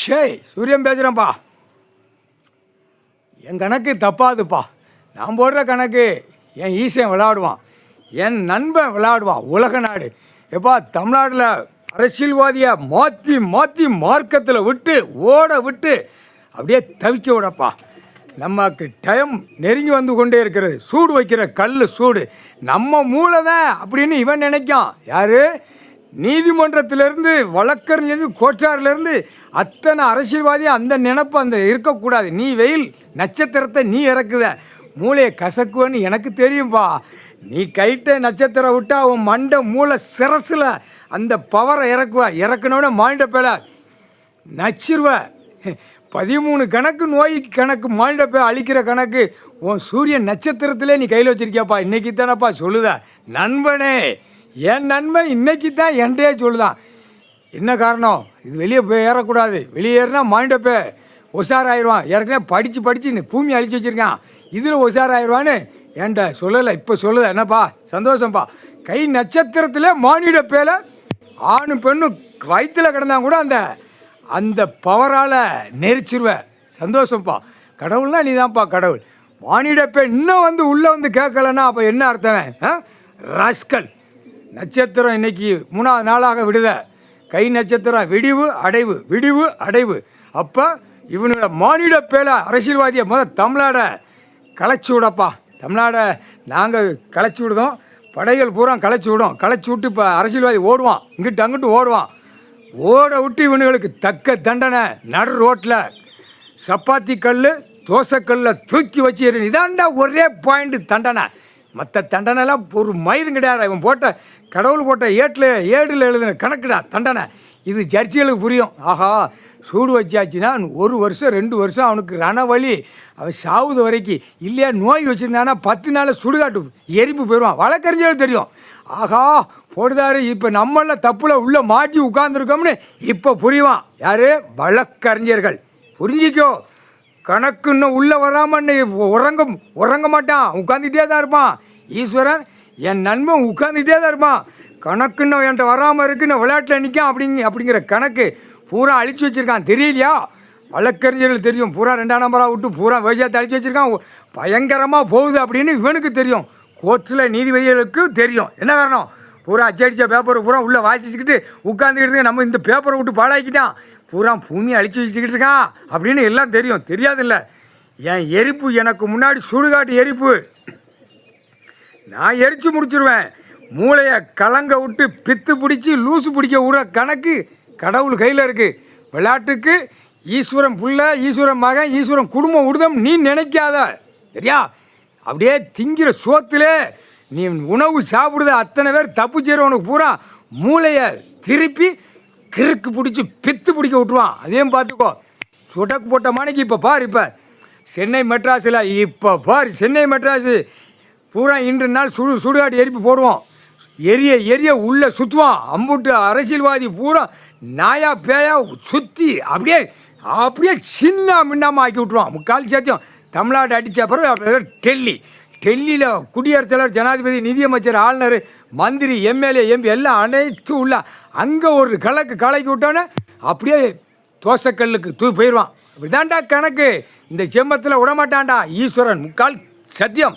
ஷேய் சூரியன் பேசுகிறேன்ப்பா. என் கணக்கு தப்பாதுப்பா. நான் போடுற கணக்கு என் ஈசன் விளையாடுவான், என் நண்பன் விளையாடுவான். உலக நாடு எப்பா தமிழ்நாட்டில் அரசியல்வாதியை மாற்றி மாற்றி மார்க்கத்தில் விட்டு ஓட விட்டு அப்படியே தவிக்க விடப்பா. நமக்கு டைம் நெருங்கி வந்து கொண்டே இருக்கிறது. சூடு வைக்கிற கல் சூடு நம்ம மூளை தான் அப்படின்னு இவன் நினைக்கான். யார்? நீதிமன்றத்திலேருந்து வழக்கறிஞர் கோட்டாரிலேருந்து அத்தனை அரசியல்வாதி அந்த நினைப்பு அந்த இருக்கக்கூடாது. நீ வெயில் நட்சத்திரத்தை நீ இறக்குத, மூளையை கசக்குவன்னு எனக்கு தெரியும்பா. நீ கைட்ட நட்சத்திரம் விட்டா அவன் மண்டை மூளை சிரசில் அந்த பவரை இறக்குவ. இறக்குனோட மாண்ட பேல நச்சிருவ. 13 கணக்கு நோய் கணக்கு மாண்ட பே அழிக்கிற கணக்கு உன் சூரியன் நட்சத்திரத்திலே நீ கையில் வச்சிருக்கியாப்பா. இன்றைக்கி தானப்பா சொல்லுத நண்பனே. என் நண்பன் இன்னைக்கு தான் என்கிட்டயே சொல்லுதான். என்ன காரணம்? இது வெளியே போய் ஏறக்கூடாது. வெளியேறினா மாண்டப்பே உஷாராயிடுவான். ஏற்கனவே படித்து பூமி அழிச்சு வச்சுருக்கான். இதில் உஷாராயிடுவான்னு ஏன்டா சொல்லலை, இப்போ சொல்லுத. என்னப்பா சந்தோஷம்ப்பா. கை நட்சத்திரத்தில் மானிட பேல ஆணு பெண்ணு வயிற்றில் கிடந்தாங்க கூட அந்த அந்த பவரால் நெரிச்சிருவேன். சந்தோஷம்ப்பா. கடவுள்னா நீ தான்ப்பா கடவுள். மானிட பே இன்னும் வந்து உள்ளே வந்து கேட்கலன்னா அப்போ என்ன அர்த்தம்? ராஸ்கல். நட்சத்திரம் இன்னைக்கு 3ஆவது நாளாக விடுத. கை நட்சத்திரம் விடிவு அடைவு, விடிவு அடைவு. அப்போ இவனோட மானிட பேல அரசியல்வாதியை தமிழ்நாடை களைச்சி விடப்பா. தமிழ்நாடை நாங்கள் களைச்சி விடுதோம், படைகள் பூரா களைச்சி விடும். களைச்சி விட்டு இப்போ அரசியல்வாதி ஓடுவான், இங்கிட்டு அங்கிட்டு ஓடுவான். ஓட விட்டு இவனுங்களுக்கு தக்க தண்டனை. நடு ரோட்டில் சப்பாத்தி கல் தோசைக்கல்லில் தூக்கி வச்சு இதாண்டா ஒரே பாயிண்ட் தண்டனை. மற்ற தண்டனைலாம் ஒரு மயிரும் கிடையாது. இவன் போட்ட கடவுள் போட்ட ஏடில் எழுதின கணக்குடா தண்டனை. இது ஜட்ஜிகளுக்கு புரியும். ஆஹா சூடு வச்சாச்சுன்னா 1 வருஷம் 2 வருஷம் அவனுக்கு ரணவழி, அவன் சாவுது வரைக்கும். இல்லையா நோய் வச்சுருந்தானா 10 நாள் சுடுகாட்டு எரிப்பு போயிடுவான். வழக்கறிஞர்கள் தெரியும். ஆஹா போடுதாரு இப்போ நம்மள தப்புல உள்ளே மாட்டி உட்காந்துருக்கோம்னு இப்போ புரியுவான். யார்? வழக்கறிஞர்கள். புரிஞ்சிக்கோ. கணக்கு இன்னும் உள்ளே வராமன்னு உறங்க மாட்டான், உட்காந்துக்கிட்டே தான் இருப்பான். ஈஸ்வரன் என் நண்பன் உட்காந்துக்கிட்டே தான் இருப்பான். கணக்குன்னு என்கிட்ட வராமல் இருக்குன்னு விளையாட்டில் நிற்கான் அப்படிங்கிற கணக்கு பூரா அழிச்சு வச்சுருக்கான். தெரியலையா? வழக்கறிஞர்கள் தெரியும். பூரா 2ஆம் நம்பராக விட்டு பூரா விவசாயத்தை அழிச்சு வச்சுருக்கான். பயங்கரமாக போகுது அப்படின்னு இவனுக்கு தெரியும். கோர்ட்டில் நீதிபதிகளுக்கு தெரியும். என்ன காரணம்? பூரா அச்சடித்த பேப்பரை பூரா உள்ளே வாசிச்சுக்கிட்டு உட்காந்துக்கிட்டு நம்ம இந்த பேப்பரை விட்டு பாழாக்கிட்டான், பூரா பூமியை அழிச்சு வச்சுக்கிட்டு இருக்கான் அப்படின்னு எல்லாம் தெரியும். தெரியாதில்ல? என் எரிப்பு எனக்கு முன்னாடி சுடுகாட்டு எரிப்பு நான் எரித்து முடிச்சிருவேன். மூளையை கலங்க விட்டு பித்து பிடிச்சி லூசு பிடிக்க விடுற கணக்கு கடவுள் கையில் இருக்குது. விளையாட்டுக்கு ஈஸ்வரன் புள்ள, ஈஸ்வரன் மகன், ஈஸ்வரன் குடும்பம் விடுதம் நீ நினைக்காத. சரியா? அப்படியே திங்கிற சோத்திலே நீ உணவு சாப்பிடுத அத்தனை பேர் தப்பு செய்கிறவனுக்கு பூரா மூளையை திருப்பி கிறுக்கு பிடிச்சி பித்து பிடிக்க விட்டுருவான். அதையும் பார்த்துக்கோ. சுடக்கு போட்ட மணிக்கு இப்போ பார். இப்போ சென்னை மெட்ராஸில் இப்போ பார், சென்னை மெட்ராஸு பூரா இன்று நாள் சுடுகாட்டு எரிப்பு போடுவோம். எரிய உள்ளே சுற்றுவான். அம்புட்டு அரசியல்வாதி பூரா நாயா பேயா சுற்றி அப்படியே சின்ன மின்னாமல் ஆக்கி விட்ருவான். முக்கால் சத்தியம் தமிழ்நாடு அடித்த பிறகு டெல்லியில் குடியரசுத் தலைவர், ஜனாதிபதி, நிதியமைச்சர், ஆளுநர், மந்திரி, எம்எல்ஏ, எம்பி எல்லாம் அனைத்து உள்ள அங்கே ஒரு கலக்கி விட்டோன்னே அப்படியே தோசைக்கல்லுக்கு போயிடுவான். அப்படிதான்டா கணக்கு. இந்த செம்மத்தில் விடமாட்டான்டா ஈஸ்வரன். முக்கால் சத்தியம்.